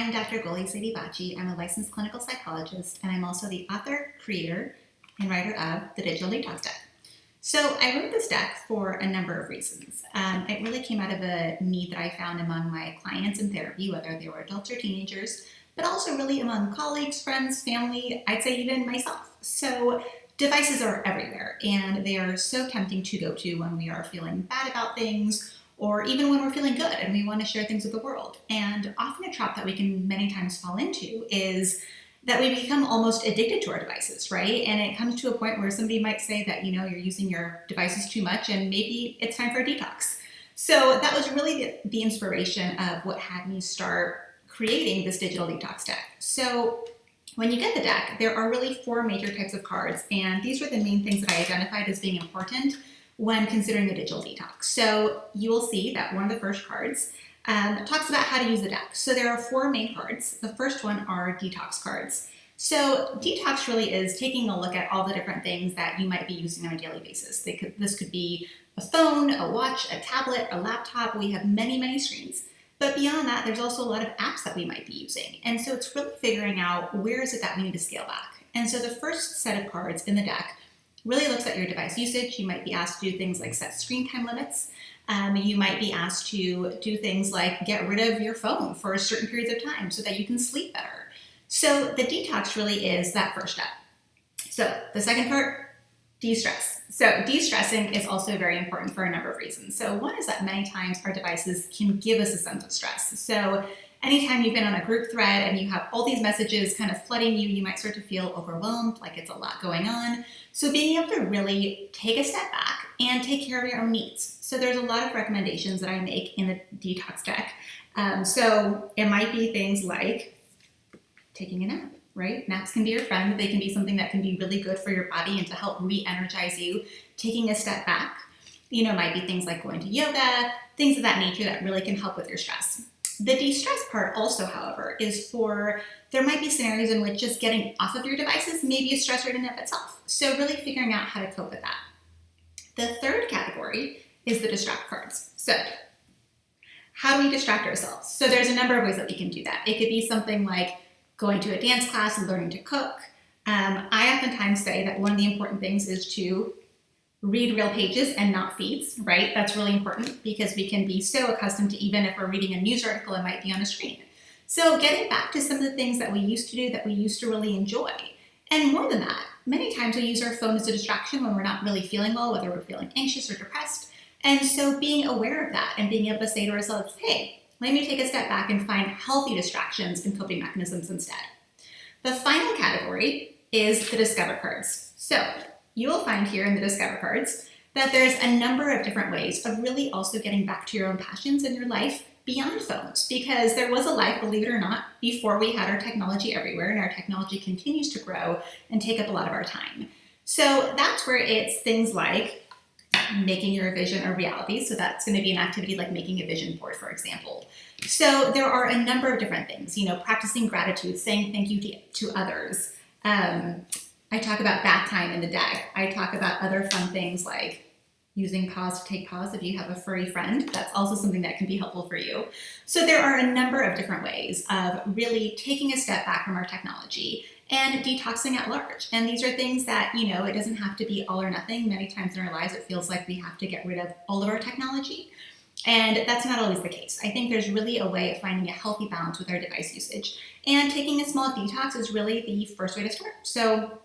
I'm Dr. Goali Saedi Bocci. I'm a licensed clinical psychologist, and I'm also the author, creator, and writer of the Digital Detox Deck. So I wrote this deck for a number of reasons. It really came out of a need that I found among my clients in therapy, whether they were adults or teenagers, but also really among colleagues, friends, family, I'd say even myself. So devices are everywhere, and they are so tempting to go to when we are feeling bad about things, or even when we're feeling good and we want to share things with the world. And often a trap that we can many times fall into is that we become almost addicted to our devices, right? And it comes to a point where somebody might say that, you're using your devices too much and maybe it's time for a detox. So that was really the inspiration of what had me start creating this digital detox deck. So when you get the deck, there are really four major types of cards, and these were the main things that I identified as being important when considering the digital detox. So you will see that one of the first cards talks about how to use the deck. So there are four main cards. The first one are detox cards. So detox really is taking a look at all the different things that you might be using on a daily basis. This could be a phone, a watch, a tablet, a laptop. We have many, many screens. But beyond that, there's also a lot of apps that we might be using. And so it's really figuring out where is it that we need to scale back. And so the first set of cards in the deck really looks at your device usage. You might be asked to do things like set screen time limits. You might be asked to do things like get rid of your phone for certain periods of time so that you can sleep better. So the detox really is that first step. So the second part, de-stress. So de-stressing is also very important for a number of reasons. So one is that many times our devices can give us a sense of stress. So anytime you've been on a group thread and you have all these messages kind of flooding you, you might start to feel overwhelmed, like it's a lot going on. So being able to really take a step back and take care of your own needs. So there's a lot of recommendations that I make in the detox deck. So it might be things like taking a nap, right? Naps can be your friend. They can be something that can be really good for your body and to help re-energize you. Taking a step back, might be things like going to yoga, things of that nature that really can help with your stress. The de-stress part also, however, is there might be scenarios in which just getting off of your devices may be a stressor in and of itself. So really figuring out how to cope with that. The third category is the distract cards. So how do we distract ourselves? So there's a number of ways that we can do that. It could be something like going to a dance class and learning to cook. I oftentimes say that one of the important things is to read real pages and not feeds, right? That's really important because we can be so accustomed to, even if we're reading a news article, it might be on a screen. So getting back to some of the things that we used to do that we used to really enjoy. And more than that, many times we use our phone as a distraction when we're not really feeling well, whether we're feeling anxious or depressed. And so being aware of that and being able to say to ourselves, hey, let me take a step back and find healthy distractions and coping mechanisms instead. The final category is the discover cards. So you will find here in the discover cards that there's a number of different ways of really also getting back to your own passions in your life beyond phones, because there was a life, believe it or not, before we had our technology everywhere, and our technology continues to grow and take up a lot of our time. So that's where it's things like making your vision a reality. So that's going to be an activity like making a vision board, for example. So there are a number of different things, practicing gratitude, saying thank you to others. I talk about bath time in the deck. I talk about other fun things like using pause to take pause if you have a furry friend. That's also something that can be helpful for you. So there are a number of different ways of really taking a step back from our technology and detoxing at large. And these are things that, it doesn't have to be all or nothing. Many times in our lives, it feels like we have to get rid of all of our technology. And that's not always the case. I think there's really a way of finding a healthy balance with our device usage. And taking a small detox is really the first way to start. So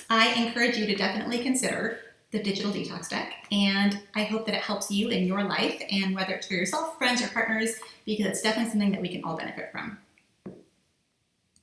I encourage you to definitely consider the Digital Detox Deck, and I hope that it helps you in your life, and whether it's for yourself, friends, or partners, because it's definitely something that we can all benefit from.